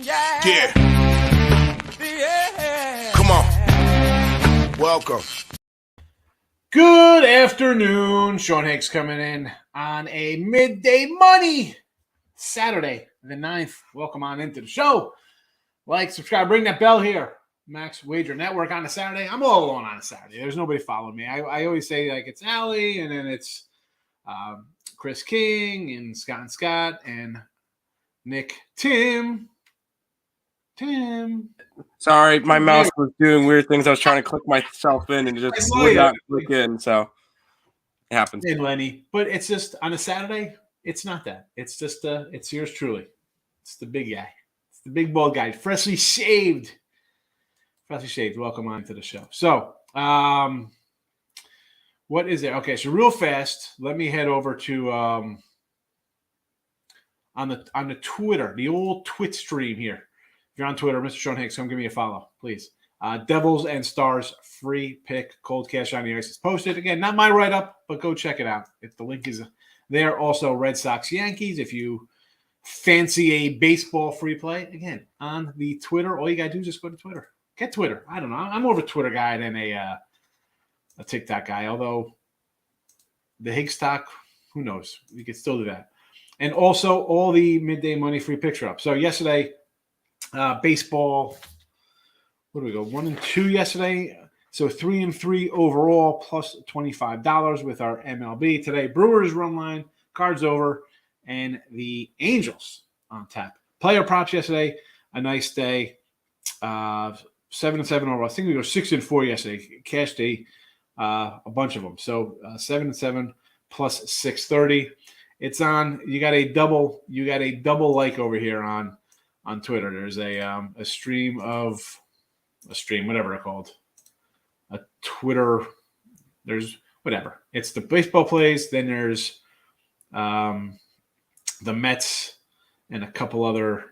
Yeah. Come on. Welcome. Good afternoon. Sean Higgs coming in on a midday money Saturday, the 9th. Welcome on into the show. Like, subscribe, ring that bell here. Max Wager Network on a Saturday. I'm all alone on a Saturday. There's nobody following me. I always say, like, it's Allie, and then it's Chris King and Scott and Nick Tim. Sorry, my mouse was doing weird things. I was trying to click myself in and it just would not click in. So it happens. And Lenny, but it's just on a Saturday. It's not that. It's just it's yours truly. It's the big guy. It's the big bald guy, freshly shaved. Welcome on to the show. So, what is there? Okay, so real fast, let me head over to on the Twitter, the old Twit stream here. If you're on Twitter, Mr. Sean Higgs, come give me a follow, please. Devils and Stars free pick, cold cash on the ice is posted. Again, not my write-up, but go check it out. If the link is there. Also, Red Sox Yankees. If you fancy a baseball free play, again, on the Twitter, all you got to do is just go to Twitter. Get Twitter. I don't know. I'm more of a Twitter guy than a TikTok guy, although the Higgs talk, who knows? We could still do that. And also, all the midday money free picks are up. So yesterday, baseball, what do we go? 1 and 2 yesterday. So 3 and 3 overall, plus $25 with our MLB. Today, Brewers run line, Cards over, and the Angels on tap. Player props yesterday, a nice day. 7 and 7 overall. I think we go 6 and 4 yesterday. Cash day, a bunch of them. So 7 and 7 plus 630. It's on. You got a double like over here on Twitter. There's a stream, whatever it's called. A Twitter. There's whatever. It's the baseball plays. Then there's the Mets and a couple other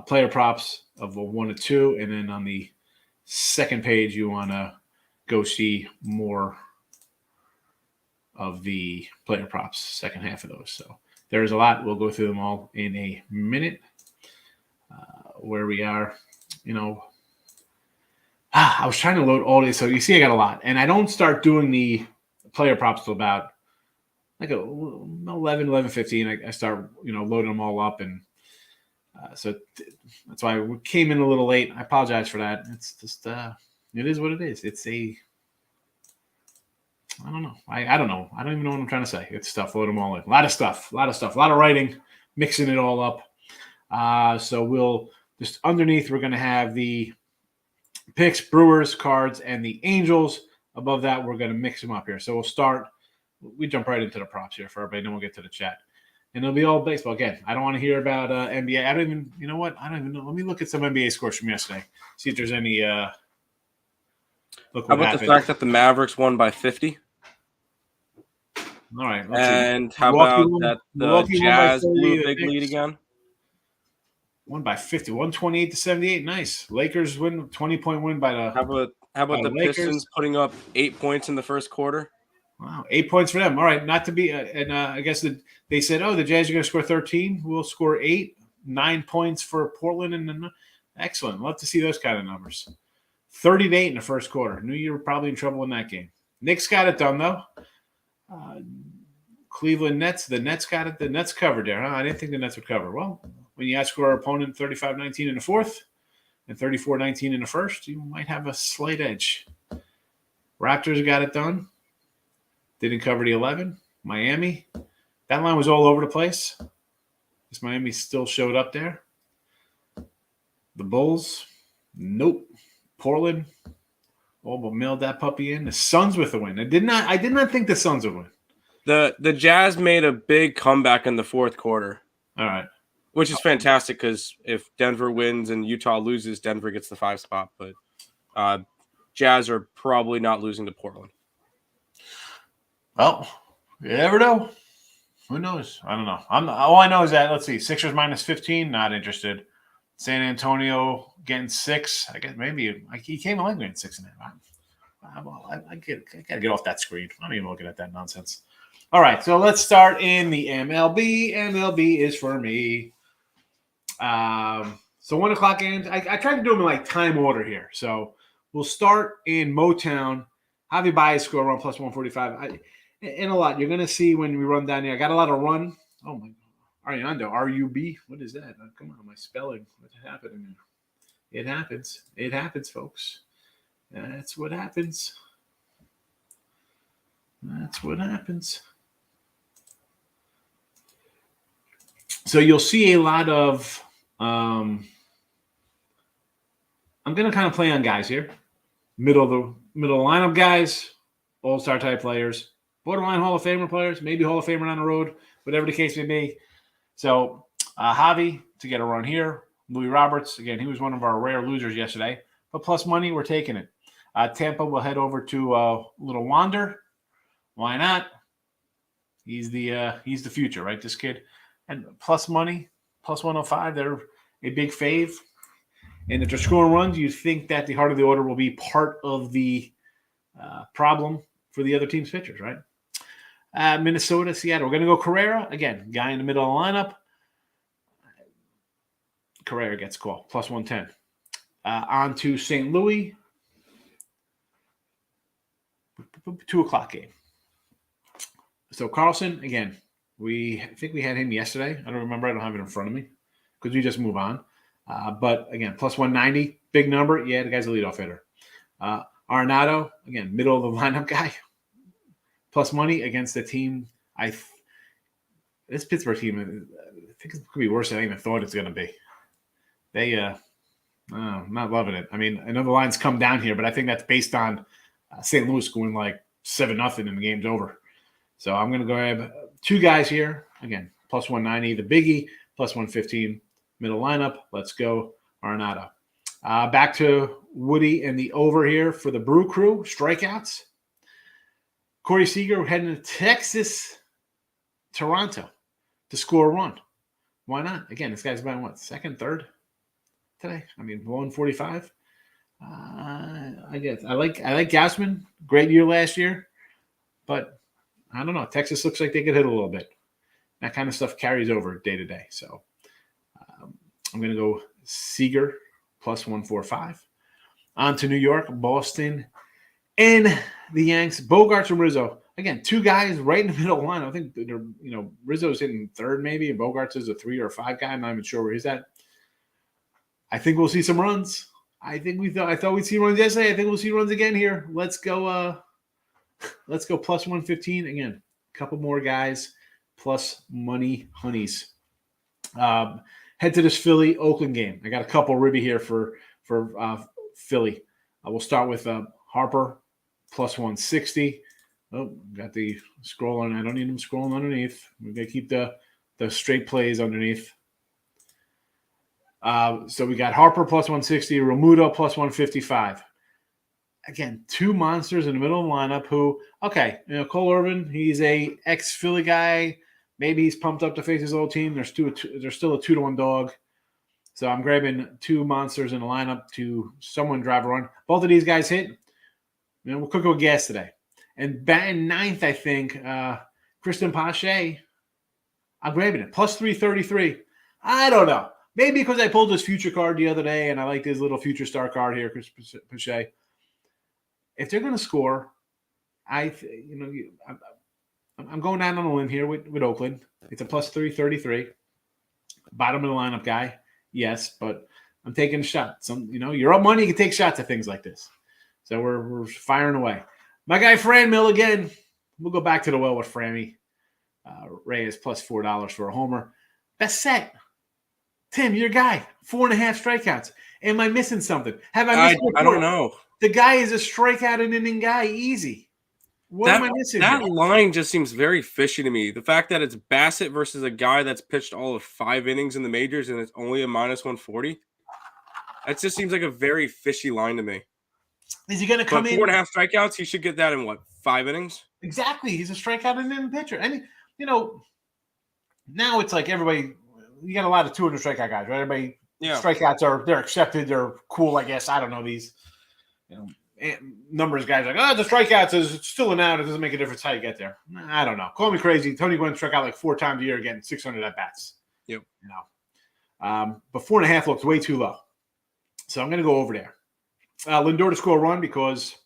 player props of a 1 to 2, and then on the second page you want to go see more of the player props, second half of those. So there's a lot. We'll go through them all in a minute. Where we are, I was trying to load all these. So you see I got a lot, and I don't start doing the player props till about like 11:15. I start loading them all up, and so that's why we came in a little late. I apologize for that. It's just it is what it is. It's I don't know. I don't know. I don't even know what I'm trying to say. It's stuff. Load them all in. A lot of stuff. A lot of writing, mixing it all up. So we'll just underneath, we're going to have the picks, Brewers, Cards, and the Angels. Above that, we're going to mix them up here. So we jump right into the props here for everybody, then we'll get to the chat. And it'll be all baseball. Again, I don't want to hear about NBA. I don't even know. Let me look at some NBA scores from yesterday. See if there's any look what How about happened. the fact that the Mavericks won by 50? All right. And how about that the Jazz blew a big lead again? Won by 50, 128-78. Nice. Lakers win, 20-point win by the. How about the Lakers? Pistons putting up 8 points in the first quarter? Wow, 8 points for them. All right, not to be, I guess they said, the Jazz are going to score 13. We'll score 8, 9 points for Portland, and then excellent. Love to see those kind of numbers. 30-8 in the first quarter. Knew you were probably in trouble in that game. Knicks got it done though. Cleveland Nets. The Nets got it. The Nets covered there. Huh? I didn't think the Nets would cover. Well, when you outscore our opponent 35-19 in the fourth and 34-19 in the first, you might have a slight edge. Raptors got it done. Didn't cover the 11. Miami. That line was all over the place. This Miami still showed up there. The Bulls. Nope. Portland. All but mailed that puppy in. The Suns with the win. I did not think the Suns would win. The Jazz made a big comeback in the fourth quarter. All right. Which is fantastic because if Denver wins and Utah loses, Denver gets the 5 spot. But Jazz are probably not losing to Portland. Well, you never know. Who knows? I don't know. All I know is that, let's see, Sixers minus 15, not interested. San Antonio getting 6. I guess maybe he came in like getting 6.5. I got to get off that screen. I'm not even looking at that nonsense. All right, so let's start in the MLB. MLB is for me. So 1 o'clock games. I tried to do them in like time order here. So we'll start in Motown. Javi Baez score around plus 145. In a lot. You're going to see when we run down here. I got a lot of run. Oh, my God. Ariando, R-U-B. What is that? Come on, my spelling. What's happening there? It happens. It happens, folks. That's what happens. That's what happens. So you'll see a lot of I'm going to kind of play on guys here. Middle of the lineup guys, all-star type players, borderline Hall of Famer players, maybe Hall of Famer on the road, whatever the case may be. So Javi to get a run here. Louis Roberts, again, he was one of our rare losers yesterday. But plus money, we're taking it. Tampa will head over to Little Wander. Why not? He's the future, right? This kid. And plus money, plus 105, they're a big fave. And if they're scoring runs, you think that the heart of the order will be part of the problem for the other team's pitchers, right? Minnesota, Seattle. We're going to go Carrera. Again, guy in the middle of the lineup. Carrera gets called, plus 110. On to St. Louis. 2 o'clock game. So Carlson, again, I think we had him yesterday. I don't remember. I don't have it in front of me because we just move on. But again, plus 190, big number. Yeah, the guy's a leadoff hitter. Arenado, again, middle of the lineup guy. Plus money against the team. This Pittsburgh team, I think it could be worse than I even thought it's going to be. They, not loving it. I mean, I know the lines come down here, but I think that's based on St. Louis going like 7-0 and the game's over. So I'm going to grab two guys here. Again, plus 190, the biggie, plus 115, middle lineup. Let's go, Arenado. Back to Woody and the over here for the Brew Crew. Strikeouts. Corey Seager heading to Texas, Toronto to score a run. Why not? Again, this guy's about what, second, third today? I mean, 145. I guess I like Gausman. Great year last year, but I don't know. Texas looks like they could hit a little bit. That kind of stuff carries over day to day. So I'm going to go Seager plus 145. On to New York, Boston, and the Yanks. Bogarts and Rizzo. Again, two guys right in the middle of the line. I think they're, Rizzo's hitting third maybe, and Bogarts is a 3 or 5 guy. I'm not even sure where he's at. I think we'll see some runs. I thought we'd see runs yesterday. I think we'll see runs again here. Let's go plus 115 again. A couple more guys plus money honeys. Head to this Philly Oakland game. I got a couple ribby here for Philly. We'll start with Harper plus 160. Oh, got the scroll on. I don't need them scrolling underneath. We're gonna keep the straight plays underneath. So we got Harper plus 160, Romuto plus 155. Again, two monsters in the middle of the lineup who, okay, Cole Irvin, he's a ex-Philly guy. Maybe he's pumped up to face his old team. There's still a 2-1 dog. So I'm grabbing two monsters in the lineup to someone drive a run. Both of these guys hit. We'll cook with gas today. And batting ninth, I think, Kristen Pache, I'm grabbing it. Plus 333. I don't know. Maybe because I pulled his future card the other day and I like his little future star card here, Chris Pache. If they're going to score, I'm going out on a limb here with Oakland. It's a plus 333. Bottom of the lineup guy, yes, but I'm taking a shot. You're up money, you can take shots at things like this. So we're firing away. My guy Fran Mill again. We'll go back to the well with Frammy. Reyes plus $4 for a homer. Best set. Tim, your guy, 4.5 strikeouts. Am I missing something? Have I missed I don't know. The guy is a strikeout an inning guy, easy. What am I missing? That line just seems very fishy to me. The fact that it's Bassett versus a guy that's pitched all of 5 innings in the majors and it's only a minus 140. That just seems like a very fishy line to me. Is he going to come in? 4.5 strikeouts, he should get that in 5 innings? Exactly. He's a strikeout an inning pitcher. And, now it's like everybody, you got a lot of 200 strikeout guys, right? Everybody, strikeouts they're accepted. They're cool, I guess. I don't know these. Numbers guys are like, the strikeouts is still an out. It doesn't make a difference how you get there. I don't know. Call me crazy. Tony Gwynn struck out like 4 times a year getting 600 at bats. Yep. But 4.5 looks way too low. So I'm going to go over there. Lindor to score a run because,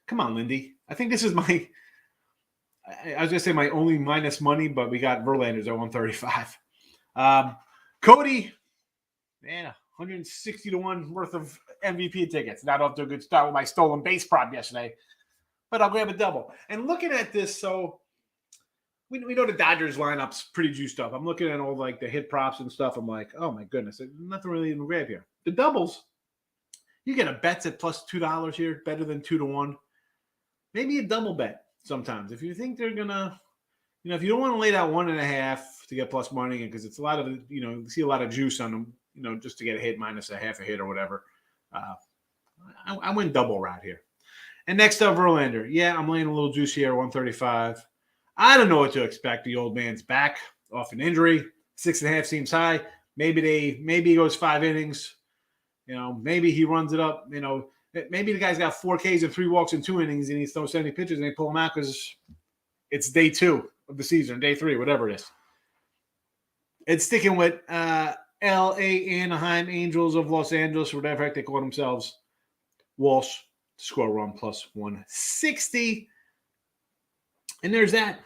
come on, Lindy. I think this is I was going to say my only minus money, but we got Verlander's at 135. Cody, man, 160 to 1 worth of MVP tickets. Not off to a good start with my stolen base prop yesterday, but I'll grab a double. And looking at this, so we know the Dodgers lineup's pretty juiced up. I'm looking at all like the hit props and stuff. I'm like, oh my goodness, nothing really even grab here. The doubles, you get a bets at plus $2 here, better than 2 to 1. Maybe a double bet sometimes if you think they're gonna. If you don't want to lay out 1.5 to get plus money, because it's a lot of, you see a lot of juice on them, just to get a hit minus a half a hit or whatever. I went double route here. And next up, Verlander. Yeah, I'm laying a little juice here, 135. I don't know what to expect. The old man's back off an injury. 6.5 seems high. Maybe he goes 5 innings. Maybe he runs it up. Maybe the guy's got 4 Ks and 3 walks in 2 innings, and he throws 70 pitches, and they pull him out because it's day 2 of the season, day 3, whatever it is. It's sticking with L.A. Anaheim Angels of Los Angeles, or whatever heck they call themselves. Walsh to score a run plus 160. And there's that.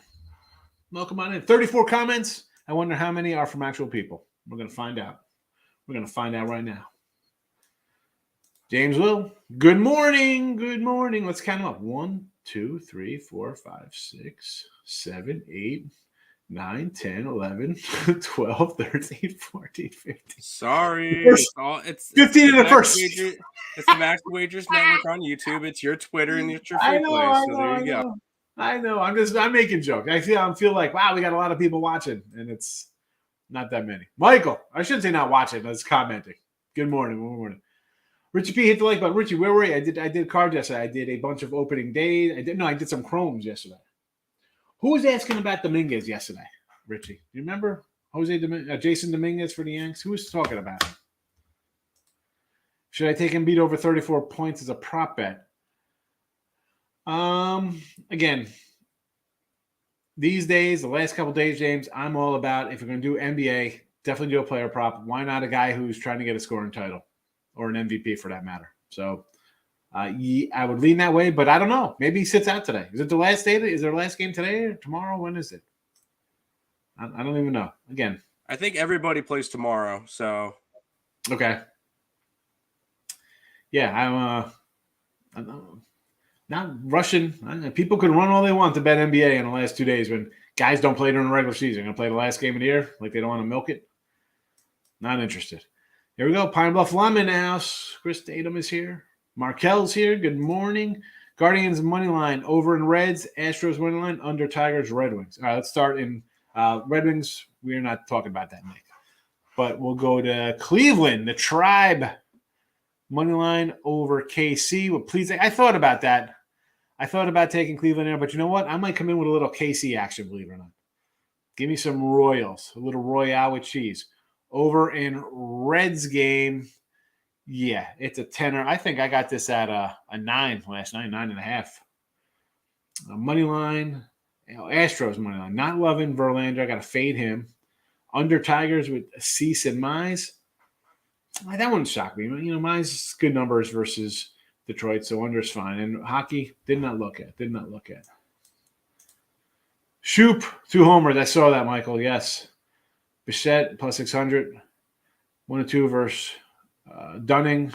Welcome on in. 34 comments. I wonder how many are from actual people. We're going to find out. We're going to find out right now. James Will. Good morning. Good morning. Let's count them up. 1, 2, 3, 4, 5, 6, 7, 8, 9, 10, 11, 12, 13, 14, 15. Sorry. It's 15 in the first. It's the Max Wagers Network on YouTube. It's your Twitter and it's your free play. So there you go. I know. I'm making jokes. I feel like, wow, we got a lot of people watching, and it's not that many. Michael, I shouldn't say not watching, but it's commenting. Good morning. Good morning. Richie P, hit the like button. Richie, where were you? I did cards yesterday. I did a bunch of opening days. I did some chromes yesterday. Who was asking about Dominguez yesterday, Richie? Do you remember? Jason Dominguez for the Yanks? Who was talking about him? Should I take him beat over 34 points as a prop bet? Again, these days, the last couple days, James, I'm all about, if you're going to do NBA, definitely do a player prop. Why not a guy who's trying to get a scoring title or an MVP for that matter? So I would lean that way, but I don't know. Maybe he sits out today. Is it the last day? Is their last game today or tomorrow? When is it? I don't even know. Again, I think everybody plays tomorrow. So okay. Yeah, I'm not rushing. People could run all they want to bet NBA in the last 2 days when guys don't play during the regular season. They're going to play the last game of the year like they don't want to milk it. Not interested. Here we go. Pine Bluff Lum in the house. Chris Tatum is here. Markel's here. Good morning. Guardians money line over in Reds. Astros money line under Tigers, Red Wings. All right, let's start in Red Wings. We're not talking about that, Nick. But we'll go to Cleveland, the Tribe. Money line over KC. Well, please, I thought about that. I thought about taking Cleveland there, but you know what? I might come in with a little KC action, believe it or not. Give me some Royals, a little Royale with cheese. Over in Reds game, yeah, it's a tenner. I think I got this at a 9 last night, 9.5. Money line, Astros money line. Not loving Verlander. I got to fade him. Under Tigers with Cease and Mize. That wouldn't shock me. Mize good numbers versus Detroit, so under is fine. And hockey, did not look at. Shoop, 2 homers. I saw that, Michael. Yes. Bichette, plus 600. 1-2 versus Dunning.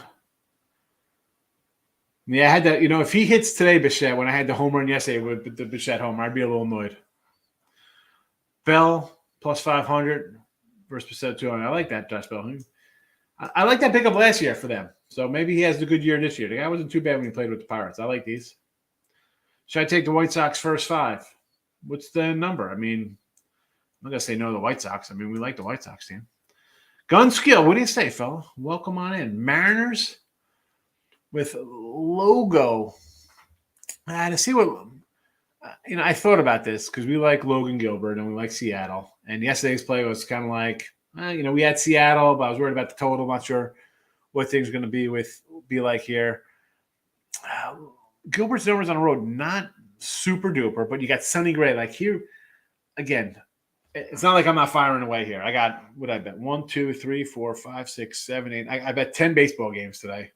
Yeah, I had that. If he hits today, Bichette, when I had the home run yesterday with the Bichette homer, I'd be a little annoyed. Bell, plus 500 versus Bichette, 200. I like that, Josh Bell. I like that pickup last year for them. So maybe he has a good year this year. The guy wasn't too bad when he played with the Pirates. I like these. Should I take the White Sox first 5? What's the number? I'm not going to say no to the White Sox. We like the White Sox team. Gun skill. What do you say, fella? Welcome on in. Mariners with logo. To see what I thought about this because we like Logan Gilbert and we like Seattle. And yesterday's play was kind of like, we had Seattle, but I was worried about the total. Not sure what things are going to be like here. Gilbert's numbers on the road, not super duper, but you got Sonny Gray. Like here, again, It's not like I'm not firing away here. I got what I bet 1, 2, 3, 4, 5, 6, 7, 8. I bet 10 baseball games today.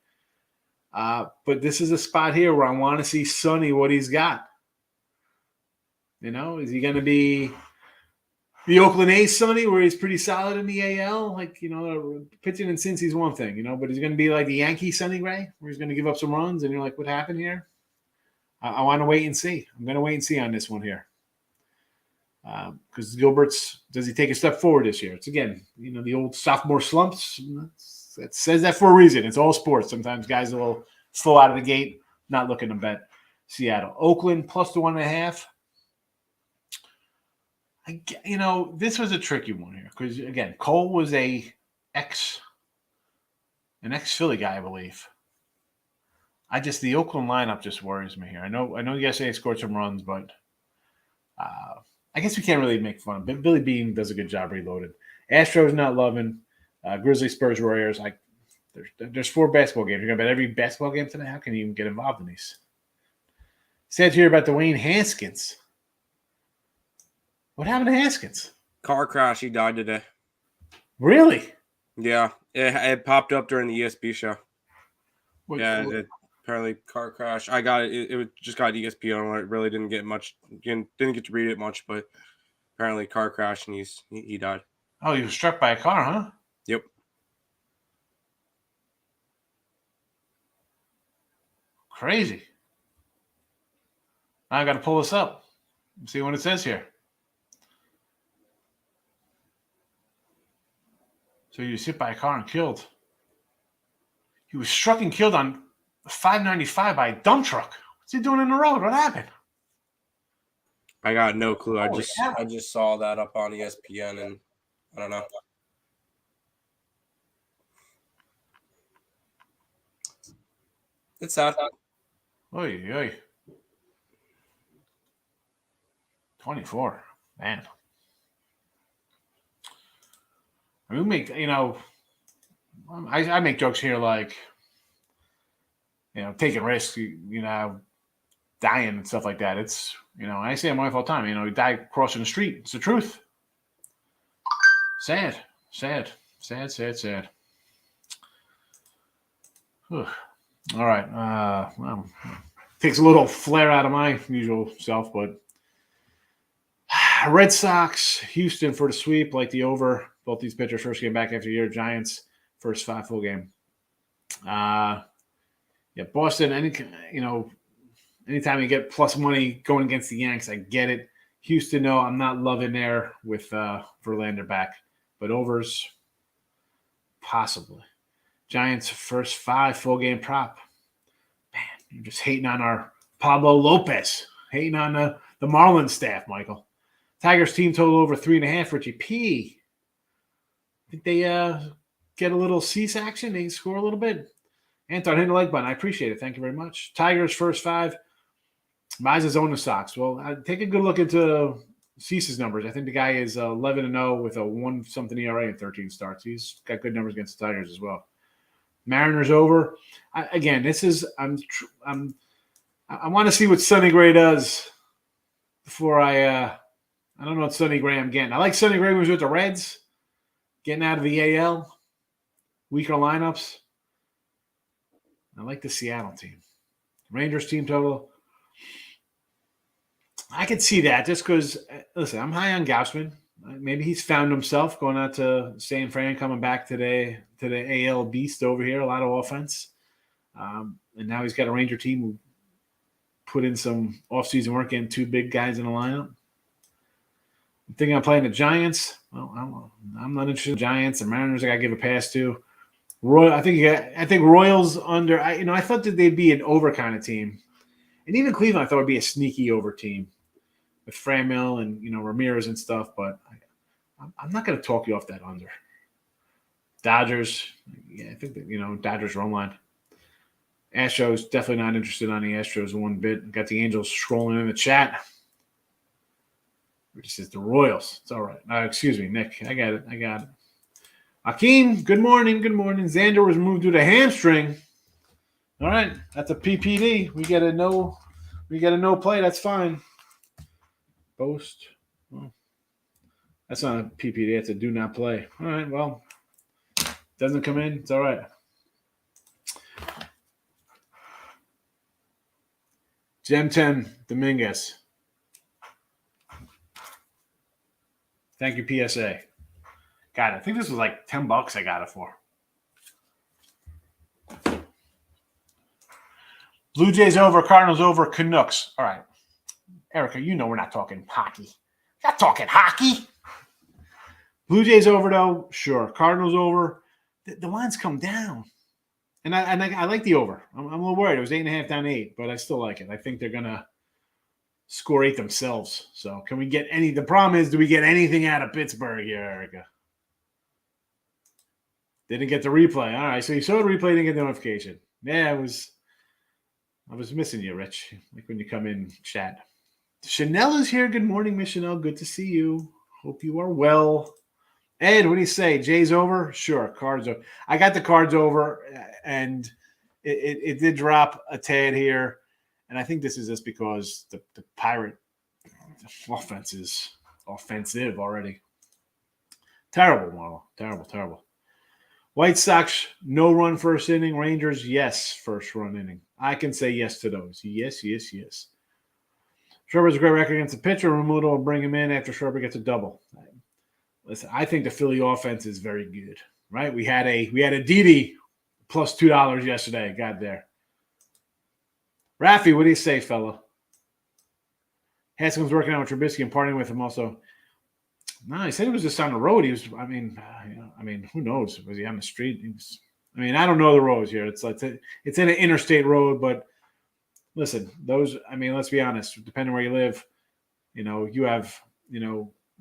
But this is a spot here where I want to see Sonny what he's got. You know, is he going to be the Oakland A's Sonny, where he's pretty solid in the AL? Like, you know, pitching in Cincy's one thing, you know, but he's going to be like the Yankee Sonny Gray, where he's going to give up some runs, and you're like, what happened here? I want to wait and see. I'm going to wait and see on this one here. Because Gilbert's, does he take a step forward this year? It's, again, you know, the old sophomore slumps. It says that for a reason. It's all sports. Sometimes guys will slow out of the gate, not looking to bet Seattle. Oakland plus the 1.5. You know, this was a tricky one here because, again, Cole was an ex-Philly guy, I believe. The Oakland lineup just worries me here. I know yesterday he scored some runs, but I guess we can't really make fun of him. Billy Bean does a good job reloaded. Astros not loving. Grizzlies, Spurs, Warriors. There's 4 basketball games. You're going to bet every basketball game today? How can you even get involved in these? Said here about Dwayne Haskins. What happened to Haskins? Car crash. He died today. Really? Yeah. It popped up during the ESP show. What, apparently car crash. I got it. It just got ESPN. I really didn't get much. Didn't get to read it much, but apparently car crash and he died. Oh, he was struck by a car, huh? Yep. Crazy. I got to pull this up and see what it says here. So he was hit by a car and killed. He was struck and killed on 595 by a dump truck. What's he doing in the road? What happened? I got no clue. I just saw that up on ESPN and I don't know. It's sad. Oy, oy. 24. Man. I mean, I make jokes here like, you know, taking risks, you know, dying and stuff like that. It's, you know, I say to my wife all the time, you know, he died crossing the street. It's the truth. Sad. Whew. All right. Well, takes a little flare out of my usual self, but Red Sox, Houston for the sweep, like the over. Both these pitchers first came back after a year. Giants, first 5 full game. Boston, anytime you get plus money going against the Yanks, I get it. Houston, no, I'm not loving there with Verlander back. But overs, possibly. Giants, first 5 full game prop. Man, you're just hating on our Pablo Lopez. Hating on the Marlins staff, Michael. Tigers team total over 3.5. Richie P. Think they get a little cease action? They score a little bit? Anton, hit the like button. I appreciate it. Thank you very much. Tigers first 5. Mize's own the Sox. Well, take a good look into Cease's numbers. I think the guy is 11-0 with a 1-something ERA in 13 starts. He's got good numbers against the Tigers as well. Mariners over. I want to see what Sonny Gray does before I don't know what Sonny Gray I'm getting. I like Sonny Gray when he was with the Reds, getting out of the AL, weaker lineups. I like the Seattle team. Rangers team total. I could see that just because, listen, I'm high on Gausman. Maybe he's found himself going out to San Fran, coming back to the AL beast over here, a lot of offense. And now he's got a Ranger team who put in some offseason work, getting 2 big guys in the lineup. I'm thinking of playing the Giants. Well, I'm not interested in the Giants. The Mariners I got to give a pass to. I think Royals under. I thought that they'd be an over kind of team, and even Cleveland I thought would be a sneaky over team with Framil and Ramirez and stuff. But I'm not going to talk you off that under. Dodgers, yeah, I think that Dodgers run line. Astros definitely not interested on the Astros one bit. Got the Angels scrolling in the chat. Which says the Royals. It's all right. Excuse me, Nick. I got it. Akeem, good morning. Xander was moved due to hamstring. All right, that's a PPD. We get a no play. That's fine. Boast. Well, That's not a PPD. It's a do not play. All right, well, doesn't come in. It's all right. Gem 10, Dominguez. Thank you, PSA. God, I think this was like $10 I got it for. Blue Jays over, Cardinals over, Canucks. All right. Erica, you know we're not talking hockey. We're not talking hockey. Blue Jays over, though. Sure. Cardinals over. The lines come down. And I like the over. I'm a little worried. It was 8.5 down 8, but I still like it. I think they're going to score 8 themselves. So can we get any – the problem is, do we get anything out of Pittsburgh here, Erica? Didn't get the replay. All right, so you saw the replay, didn't get the notification. Yeah, I was missing you, Rich, like when you come in chat. Chanel is here. Good morning, Miss Chanel. Good to see you. Hope you are well. Ed, what do you say? Jay's over? Sure, Cards over. I got the Cards over, and it did drop a tad here. And I think this is just because the Pirate offense is offensive already. Terrible, Marlo. Terrible. White Sox, no run first inning. Rangers, yes, first run inning. I can say yes to those. Yes. Schwarber's a great record against the pitcher. Remoto will bring him in after Schwarber gets a double. Listen, I think the Philly offense is very good, right? We had a Didi plus $2 yesterday. Got there. Rafi, what do you say, fella? Haskins working out with Trubisky and partying with him also. No, he said he was just on the road. He was, I mean, who knows? Was he on the street? I don't know the roads here. It's in an interstate road, but listen, let's be honest. Depending where you live, you have,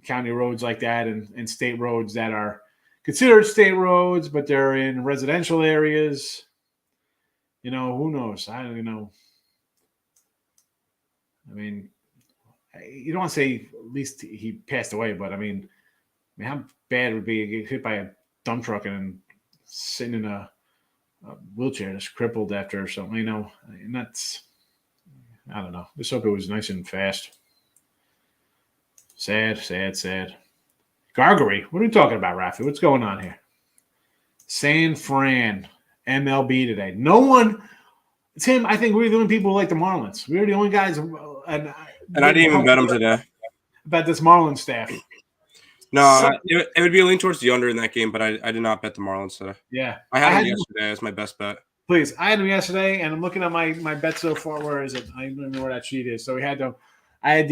county roads like that and state roads that are considered state roads, but they're in residential areas. Who knows? I don't know. You don't want to say at least he passed away, but how bad it would be to get hit by a dump truck and sitting in a wheelchair that's crippled after something, and that's, I don't know. Just hope it was nice and fast. Sad. Gargery, what are we talking about, Rafi? What's going on here? San Fran, MLB today. No one, Tim, I think we're the only people who like the Marlins. We're the only guys. And I didn't even bet them today. About this Marlins staff. No, it would be a lean towards the under in that game, but I did not bet the Marlins today. Yeah. I had them yesterday as my best bet. Please. I had them yesterday, and I'm looking at my bet so far. Where is it? I don't know where that sheet is. So I had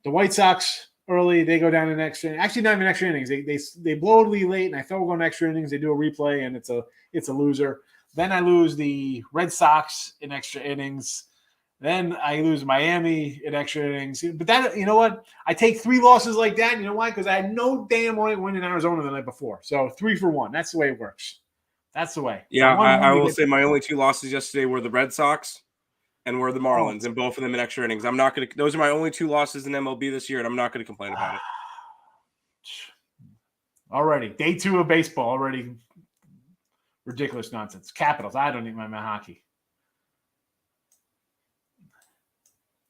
the White Sox early. They go down in extra innings. Actually, not even extra innings. They blow it late, and I thought we're going to extra innings. They do a replay, and it's a loser. Then I lose the Red Sox in extra innings. Then I lose Miami in extra innings. But that, you know what? I take 3 losses like that. You know why? Because I had no damn right win in Arizona the night before. So 3 for 1. That's the way it works. That's the way. Yeah, I will say my only 2 losses yesterday were the Red Sox and were the Marlins, and both of them in extra innings. I'm not going to – those are my only 2 losses in MLB this year, and I'm not going to complain about it. Already. Day 2 of baseball already. Ridiculous nonsense. Capitals. I don't even mind my hockey.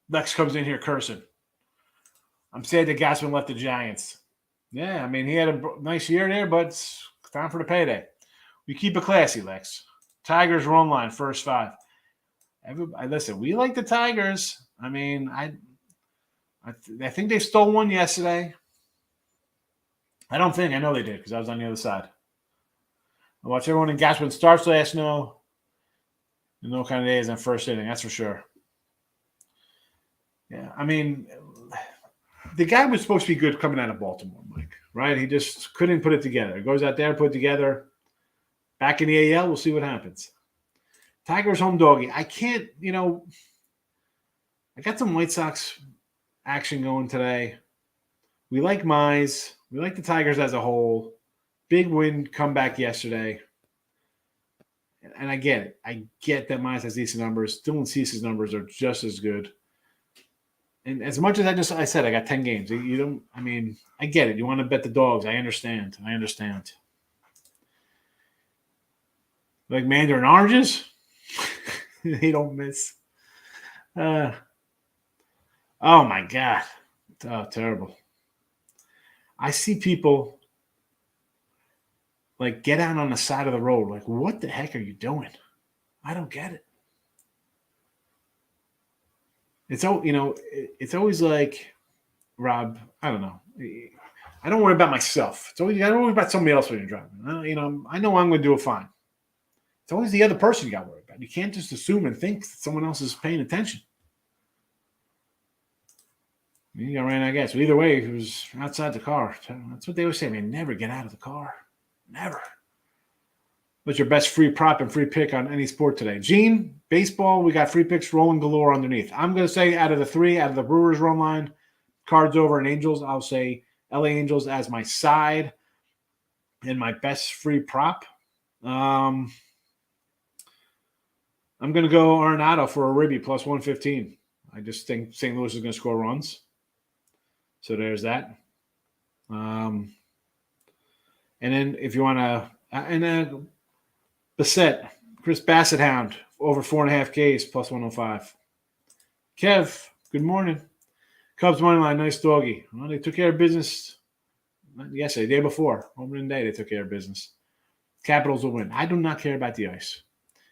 Lex comes in here cursing. I'm sad that Gassman left the Giants. Yeah, he had a nice year there, but it's time for the payday. We keep it classy, Lex. Tigers run line, first 5. Listen, we like the Tigers. I think they stole one yesterday. I know they did because I was on the other side. I watch everyone in Gassman starts last no kind of days in first inning, that's for sure. Yeah, the guy was supposed to be good coming out of Baltimore, Mike, right? He just couldn't put it together. He goes out there, put it together. Back in the AL, we'll see what happens. Tigers home doggy. I can't, I got some White Sox action going today. We like Mize. We like the Tigers as a whole. Big win comeback yesterday. And I get it. I get that Mize has decent numbers. Dylan Cease's numbers are just as good. And as much as I said, I got 10 games. You don't, I get it. You want to bet the dogs. I understand. Like mandarin oranges? They don't miss. Oh, my God. Oh, terrible. I see people like get out on the side of the road. Like, what the heck are you doing? I don't get it. It's it's always like, Rob, I don't know. I don't worry about myself. It's always I don't worry about somebody else when you're driving. I know I'm going to do it fine. It's always the other person you got to worry about. You can't just assume and think that someone else is paying attention. You got ran out of gas. But either way, it was outside the car. That's what they always say, man. Never get out of the car. Never. What's your best free prop and free pick on any sport today? Gene, baseball, we got free picks rolling galore underneath. I'm going to say out of the Brewers run line, Cards over and Angels, I'll say LA Angels as my side and my best free prop. I'm going to go Arenado for a ribby plus 115. I just think St. Louis is going to score runs. So there's that. And then if you want to – and then Bassett, Chris Bassett Hound, over 4.5 Ks, plus 105. Kev, good morning. Cubs money line, nice doggy. Well, they took care of business yesterday, the day before. Opening day, they took care of business. Capitals will win. I do not care about the ice.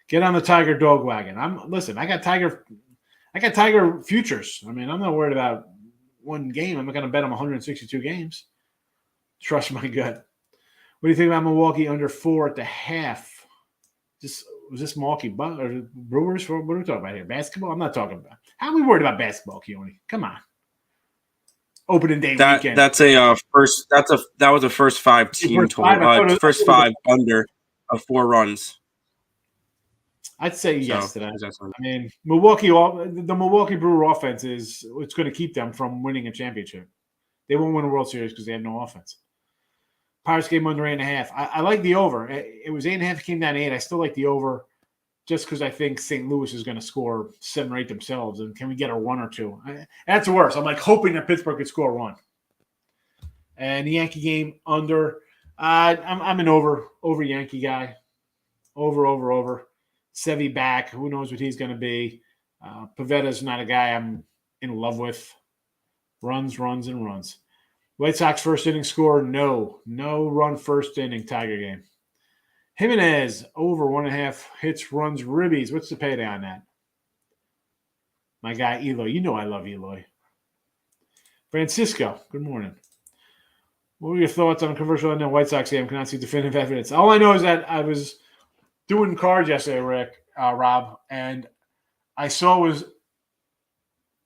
Get on the Tiger dog wagon. I got Tiger futures. I mean, I'm not worried about one game. I'm not going to bet on 162 games. Trust my gut. What do you think about Milwaukee under 4.5? Was this Milwaukee or Brewers? What are we talking about here? Basketball? I'm not talking about. How are we worried about basketball, Keone? Come on. Opening day weekend. That was a first 5 team total. First 5 under of 4 runs. I'd say yes to that. I mean, the Milwaukee Brewer offense it's going to keep them from winning a championship. They won't win a World Series because they have no offense. Pirates game under 8.5. I like the over. It was 8.5. It came down to 8. I still like the over, just because I think St. Louis is going to score 7 or 8 themselves. And can we get a 1 or 2? That's worse. I'm like hoping that Pittsburgh could score 1. And the Yankee game under. I'm an over Yankee guy. Over. Sevy back. Who knows what he's going to be? Pavetta's not a guy I'm in love with. Runs. White Sox first inning score, no run first inning Tiger game. Jimenez over 1.5 hits, runs, ribbies. What's the payday on that? My guy Eloy. You know I love Eloy. Francisco, good morning. What were your thoughts on a controversial on the White Sox game? Cannot see definitive evidence. All I know is that I was doing cards yesterday, Rob, and I saw it was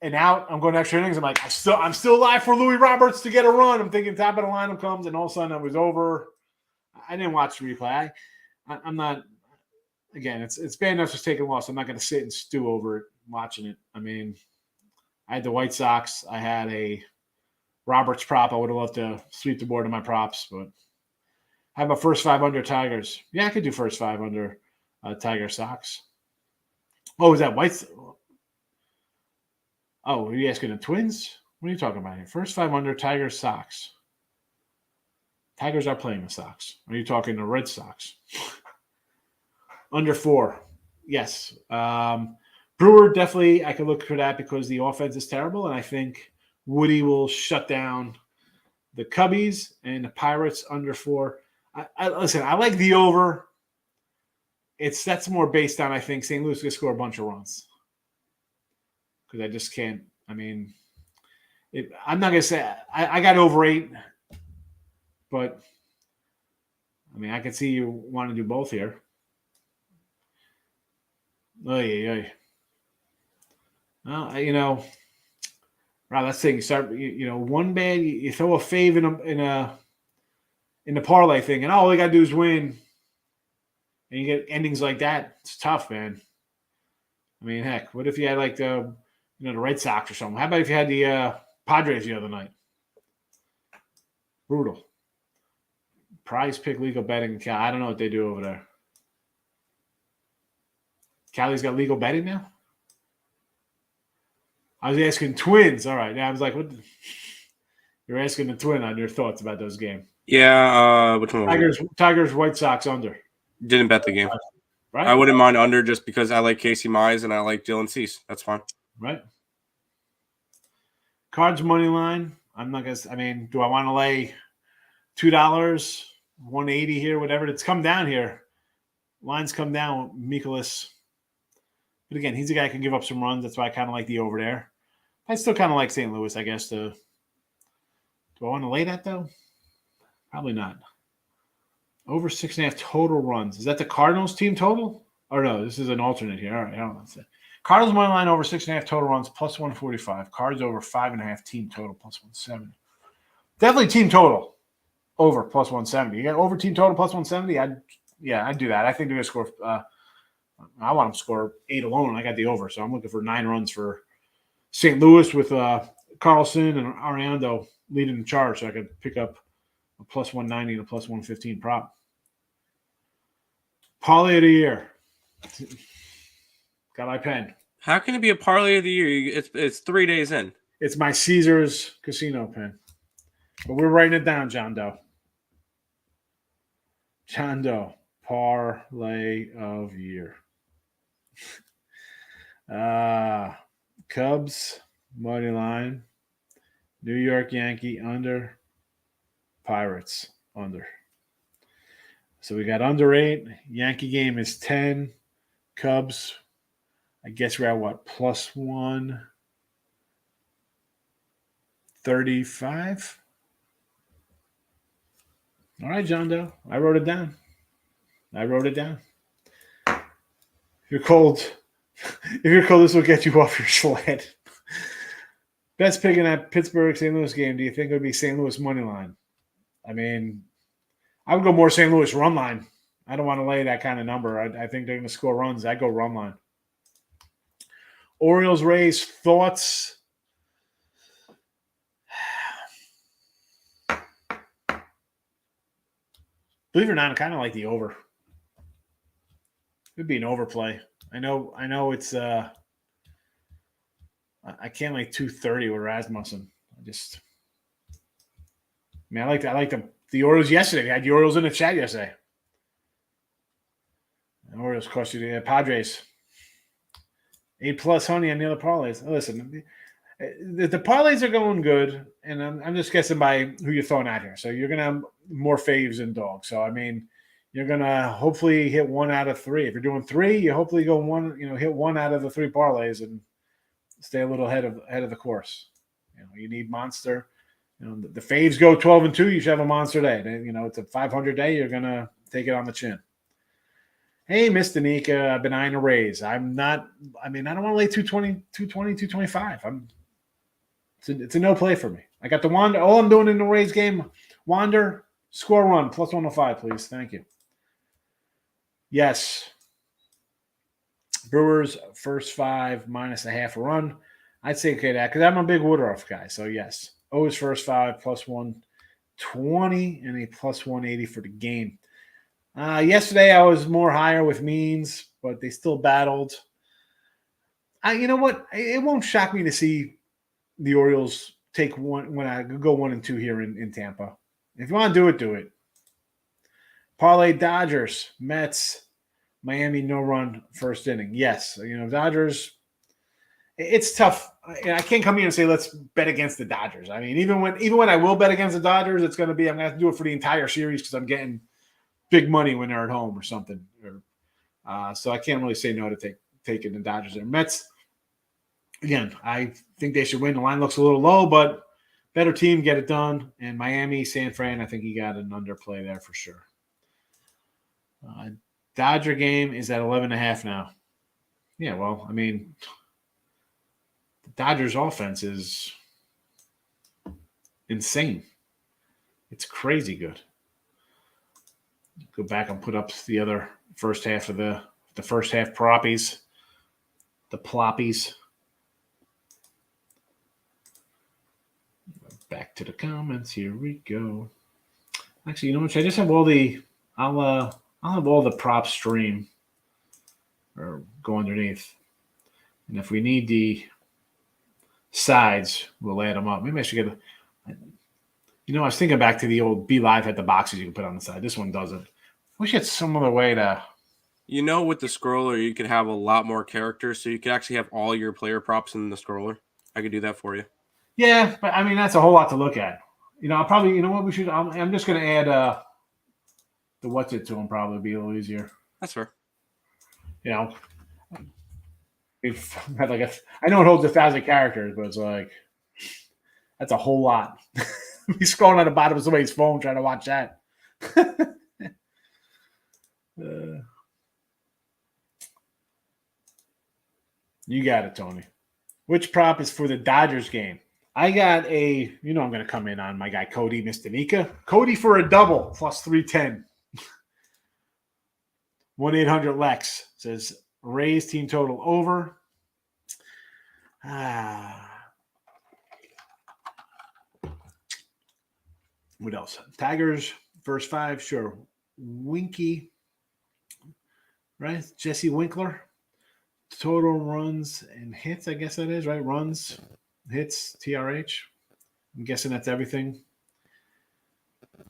an out. I'm going extra innings. I'm like, I'm still alive for Louis Roberts to get a run. I'm thinking top of the lineup comes, and all of a sudden it was over. I didn't watch the replay. I'm not. Again, it's bad enough just taking a loss. I'm not going to sit and stew over it, watching it. I mean, I had the White Sox. I had a Roberts prop. I would have loved to sweep the board of my props, but I have a first 5 under Tigers. Yeah, I could do first 5 under Tiger Sox. Oh, is that White? Oh, are you asking the Twins? What are you talking about here? First 5 under Tigers Sox. Tigers are playing the Sox. Are you talking the Red Sox? Under 4. Yes. Brewer, definitely, I could look for that because the offense is terrible, and I think Woody will shut down the Cubbies and the Pirates under 4. Listen, I like the over. That's more based on, I think, St. Louis could score a bunch of runs. Because I just can't. I mean, I'm not going to say I got over 8, but I mean, I can see you want to do both here. Well, Rob, that's the thing. You start, one bad, you throw a fave in the parlay thing, and all you got to do is win, and you get endings like that. It's tough, man. I mean, heck, what if you had like the Red Sox or something? How about if you had the Padres the other night? Brutal. Prize pick legal betting. I don't know what they do over there. Cali's got legal betting now? I was asking Twins. All right. Now I was like, what? You're asking the Twin on your thoughts about those games. Yeah. Which one? Tigers, White Sox under. Didn't bet the game. Right. I wouldn't mind under just because I like Casey Mize and I like Dylan Cease. That's fine. Right. Cards money line. I'm not going to – I mean, do I want to lay $2, 180 here, whatever. It's come down here. Lines come down. Mikolas. But again, he's a guy who can give up some runs. That's why I kind of like the over there. I still kind of like St. Louis, I guess. Do I want to lay that, though? Probably not. Over 6.5 total runs. Is that the Cardinals team total? Or no, this is an alternate here. All right, hold on. Cardinals money line over 6.5 total runs plus 145. Cards over 5.5 team total plus 170. Definitely team total over plus 170. You got over team total plus 170? I'd do that. I think they're going to score. I want them to score 8 alone. I got the over, so I'm looking for 9 runs for St. Louis with Carlson and Ariando leading the charge, so I could pick up a plus 190 and a plus 115 prop. Parlay of the year. Got my pen. How can it be a parlay of the year? It's 3 days in. It's my Caesars casino pen. But we're writing it down, John Doe. John Doe. Parlay of year. Cubs, money line. New York Yankee under. Pirates under. So we got under 8. Yankee game is 10. Cubs, I guess we're at what? Plus 135. All right, John Doe. I wrote it down. If you're cold, this will get you off your sled. Best pick in that Pittsburgh-St. Louis game, do you think it would be St. Louis money line? I mean, I would go more St. Louis run line. I don't want to lay that kind of number. I think they're going to score runs. I'd go run line. Orioles-Rays, thoughts? Believe it or not, I kind of like the over. It would be an overplay. I know it's I can't like 230 with Rasmussen. I like the Orioles yesterday. We had the Orioles in the chat yesterday. The Orioles cost you the Padres. 8+ honey on the other parlays. Listen, the parlays are going good, and I'm just guessing by who you're throwing out here. So you're gonna have more faves than dogs. So I mean, you're gonna hopefully hit 1 out of 3. If you're doing 3, you hopefully go hit 1 out of the 3 parlays and stay a little ahead of the course. You need monster. The faves go 12-2. You should have a monster day. It's a 500 day. You're gonna take it on the chin. Hey, Miss Danica, I've been eyeing a raise. I don't want to lay 220, 225. It's a no play for me. I got the Wander. All I'm doing in the Rays game, Wander, score run, plus 105, please. Thank you. Yes. Brewers, first 5, minus a half a run. I'd say okay that, because I'm a big Woodruff guy. So, yes. O's first 5, plus 120, and a plus 180 for the game. Yesterday, I was more higher with Means, but they still battled. You know what? It won't shock me to see the Orioles take 1 when I go 1-2 here in Tampa. If you want to do it. Parlay Dodgers, Mets, Miami, no run first inning. Yes, Dodgers. It's tough. I can't come here and say let's bet against the Dodgers. I mean, even when I will bet against the Dodgers, it's going to be I'm going to have to do it for the entire series because I'm getting big money when they're at home or something. So I can't really say no to taking the Dodgers there. Mets, again, I think they should win. The line looks a little low, but better team, get it done. And Miami, San Fran, I think you got an underplay there for sure. Dodger game is at 11.5 now. Yeah, well, I mean, the Dodgers offense is insane. It's crazy good. Go back and put up the other first half of the first half proppies, the ploppies. Back to the comments. Here we go. Actually, you know what? I just have all the. I'll have all the props stream or go underneath, and if we need the sides, we'll add them up. Maybe I should get. I was thinking back to the old Be Live had the boxes you can put on the side. This one doesn't. We should get some other way to. With the scroller, you could have a lot more characters, so you could actually have all your player props in the scroller. I could do that for you. Yeah, but I mean that's a whole lot to look at. I'll probably, you know what we should, I'm just going to add the what's it to him, probably be a little easier. That's fair. We've had I know it holds 1,000 characters, but it's like, that's a whole lot. He's scrolling on the bottom of somebody's phone trying to watch that. You got it, Tony. Which prop is for the Dodgers game? I got I'm going to come in on my guy, Cody Mistanika. Cody for a double, plus 310. 1-800-LEX says Rays team total over. What else? Tigers, first 5, sure. Winky, right? Jesse Winkler. Total runs and hits, I guess that is, right? Runs, hits, TRH. I'm guessing that's everything.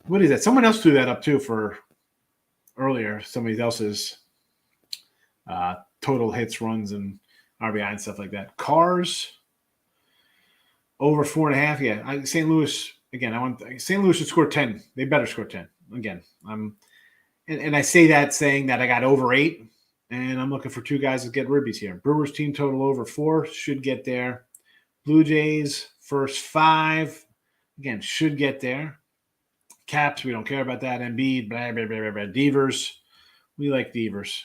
What is that? Someone else threw that up too for earlier. Somebody else's total hits, runs, and RBI and stuff like that. Cars, over 4.5. Yeah, St. Louis, again, St. Louis should score 10. They better score 10. Again, and I say that saying that I got over 8. And I'm looking for 2 guys to get ribbies here. Brewers team total over 4 should get there. Blue Jays first 5 again should get there. Caps, we don't care about that. Embiid, blah blah blah blah. Devers, we like Devers.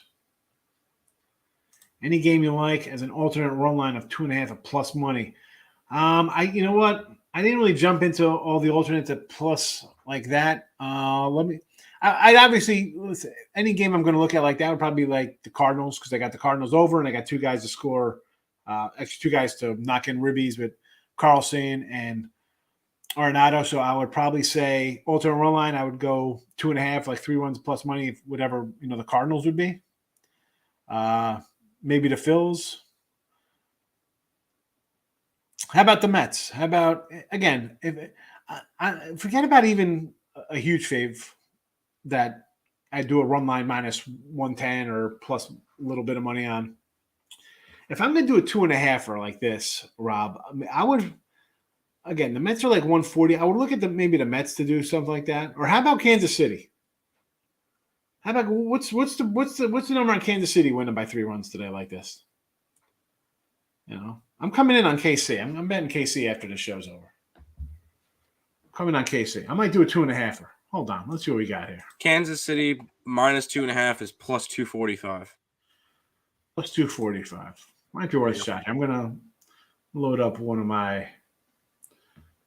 Any game you like as an alternate run line of 2.5 at plus money. You know what? I didn't really jump into all the alternates at plus like that. I'd obviously, listen, any game I'm going to look at like that would probably be like the Cardinals, because I got the Cardinals over and I got 2 guys to score, extra 2 guys to knock in ribbies with Carlson and Arenado. So I would probably say alternate run line, I would go 2.5, like 3 runs plus money, whatever, the Cardinals would be. Maybe the Phils. How about the Mets? How about, again, if I forget about even a huge fave that I do a run line minus 110 or plus a little bit of money on. If I'm going to do a 2.5 like this, Rob, I would, again, the Mets are like 140. I would look at maybe the Mets to do something like that. Or how about Kansas City? How about what's the number on Kansas City winning by 3 runs today like this? I'm coming in on KC. I'm betting KC after the show's over. Coming on KC. I might do a 2.5. Hold on. Let's see what we got here. Kansas City minus 2.5 is plus 245. Plus 245. Might be worth a shot. I'm going to load up one of my.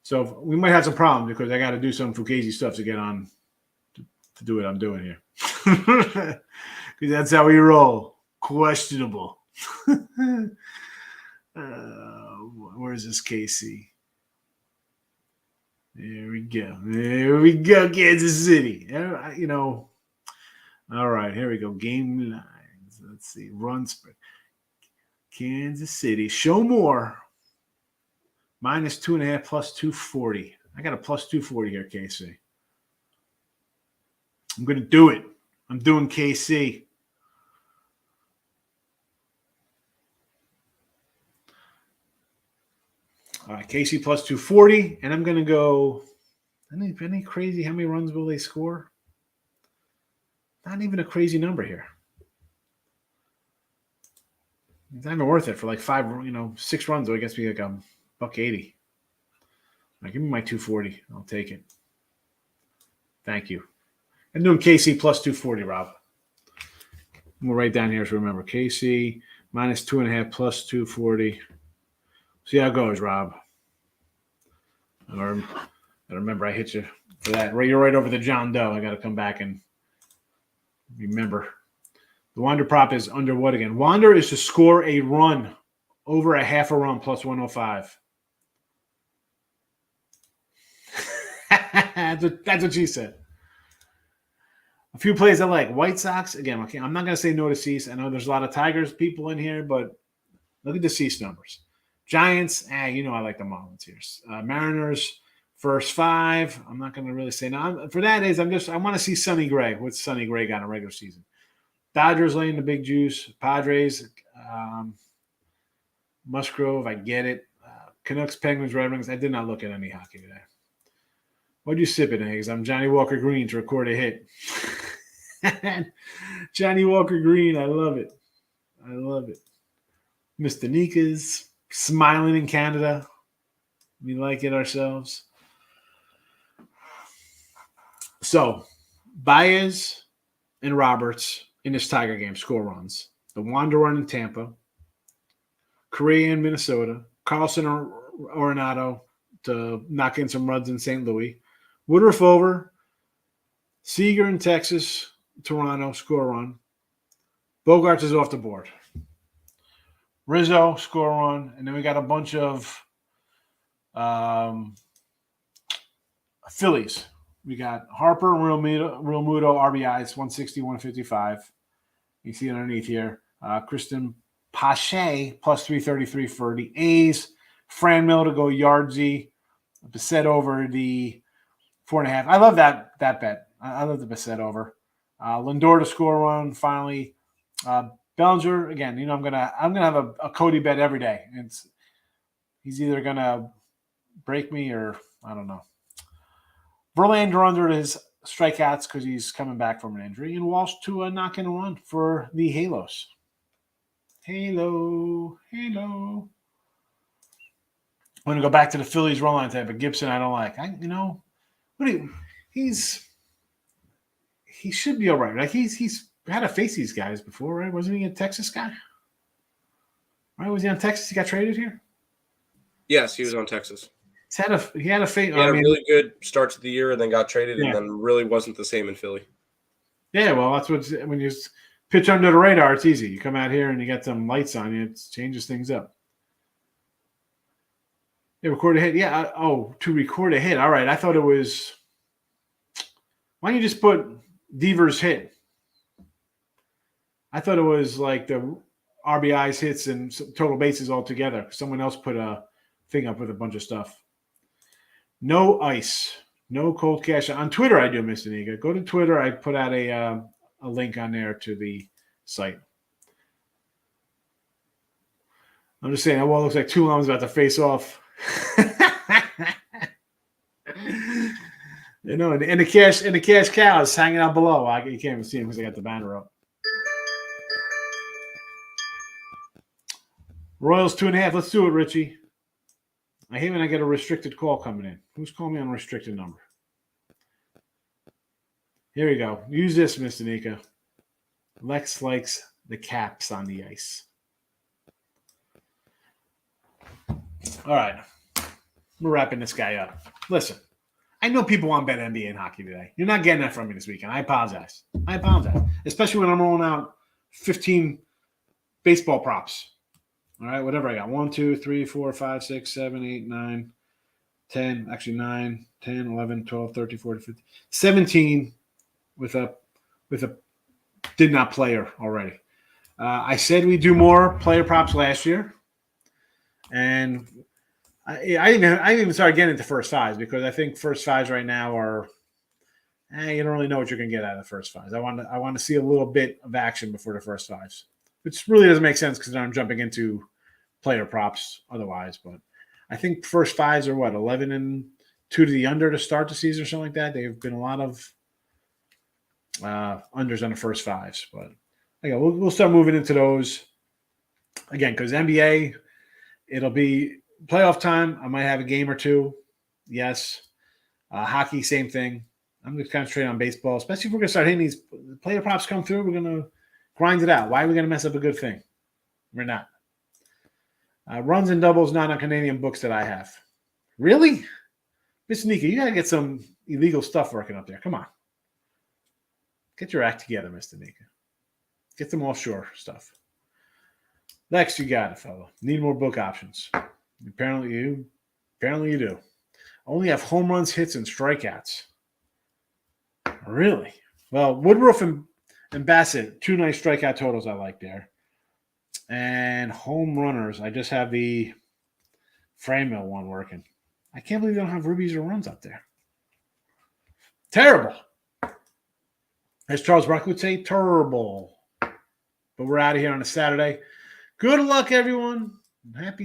So we might have some problems because I got to do some Fugazi stuff to get on to do what I'm doing here. Because that's how we roll. Questionable. Where's this KC? There we go, Kansas City. All right, here we go. Game lines. Let's see. Run spread. Kansas City. Show more. Minus 2.5 plus 240. I got a plus 240 here, KC. I'm going to do it. I'm doing KC. All right, KC plus 240, and I'm going to go. Any crazy? How many runs will they score? Not even a crazy number here. It's not even worth it for like 6 runs. So it gets me like $180. All right, give me my 240. I'll take it. Thank you. I'm doing KC plus 240, Rob. I'm going to write down here to remember. KC minus 2.5 plus 240. See how it goes, Rob. I remember I hit you for that. You're right over the John Doe. I got to come back and remember. The Wander prop is under what again? Wander is to score a run over a half a run plus 105. That's what she said. A few plays I like. White Sox, again, okay, I'm not going to say no to Cease. I know there's a lot of Tigers people in here, but look at the Cease numbers. Giants, I like the Marlins here. Mariners, first 5. I'm not going to really say no. For that is, I want to see Sonny Gray. What's Sonny Gray got in a regular season? Dodgers laying the big juice. Padres, Musgrove, I get it. Canucks, Penguins, Red Wings. I did not look at any hockey today. What'd you sip it, Higgs? I'm Johnny Walker Green to record a hit. Johnny Walker Green, I love it. I love it. Mr. Nika's smiling in Canada. We like it ourselves. So, Baez and Roberts in this Tiger game score runs. The Wanderer in Tampa. Correa in Minnesota. Carlson or Arenado to knock in some runs in St. Louis. Woodruff over. Seager in Texas. Toronto, score run. Bogarts is off the board. Rizzo, score run. And then we got a bunch of Phillies. We got Harper and Real Muto RBIs, 160, 155. You see underneath here. Kristen Pache, plus 333 for the A's. Franmil to go Yardsy. Bissett over the 4.5. I love that bet. I love the Bissett over. Lindor to score run. Finally, Bellinger again. You know I'm gonna have a Cody bet every day. He's either gonna break me or I don't know. Verlander under his strikeouts because he's coming back from an injury, and Walsh to knock in a run for the Halos. Halo. I'm going to go back to the Phillies roll line type, but Gibson I don't like. He should be all right. Like he's had to face these guys before, right? Wasn't he a Texas guy? Right? Was he on Texas? He got traded here? Yes, he was on Texas. He had a face. He had a really good start to the year and then got traded and then really wasn't the same in Philly. Yeah, well, that's when you pitch under the radar, it's easy. You come out here and you got some lights on you, it changes things up. Yeah, record a hit. Yeah. To record a hit. All right. I thought it was. Why don't you just put Devers hit? I thought it was like the RBIs, hits, and total bases all together. Someone else put a thing up with a bunch of stuff. No ice. No cold cash. On Twitter, I do, Mr. Niga. Go to Twitter. I put out a link on there to the site. I'm just saying, that wall looks like Tulam's about to face off. You know, and the cash cow is hanging out below. You can't even see him because I got the banner up. Royals 2.5. Let's do it, Richie. I hate when I get a restricted call coming in. Who's calling me on a restricted number? Here we go. Use this, Mr. Nika. Lex likes the caps on the ice. All right. We're wrapping this guy up. Listen, I know people want to bet NBA and hockey today. You're not getting that from me this weekend. I apologize. Especially when I'm rolling out 15 baseball props. All right, whatever I got. 1, 2, 3, 4, 5, 6, 7, 8, 9, 10. Actually, 9, 10, 11, 12, 13, 14, 15. 17 with a did not player already. I said we do more player props last year. And I even started getting into first fives because I think first fives right now are you don't really know what you're going to get out of the first fives. I want to see a little bit of action before the first fives, which really doesn't make sense because then I'm jumping into player props otherwise. But I think first fives are 11-2 to the under to start the season or something like that. They've been a lot of unders on the first fives, but again, we'll start moving into those again because NBA, it'll be playoff time. I might have a game or two. Yes. Hockey, same thing. I'm going to concentrate on baseball, especially if we're going to start hitting these player props come through. We're going to grind it out. Why are we going to mess up a good thing? We're not. Runs and doubles not on Canadian books that I have. Really? Mr. Nika, you got to get some illegal stuff working up there. Come on. Get your act together, Mr. Nika. Get some offshore stuff. Next, you got it, fella. Need more book options. Apparently you do. Only have home runs, hits, and strikeouts. Really? Well, Woodruff and Bassett, 2 nice strikeout totals I like there. And home runners, I just have the Franmil one working. I can't believe they don't have ribbies or runs up there. Terrible. As Charles Brock would say, terrible. But we're out of here on a Saturday. Good luck, everyone. Happy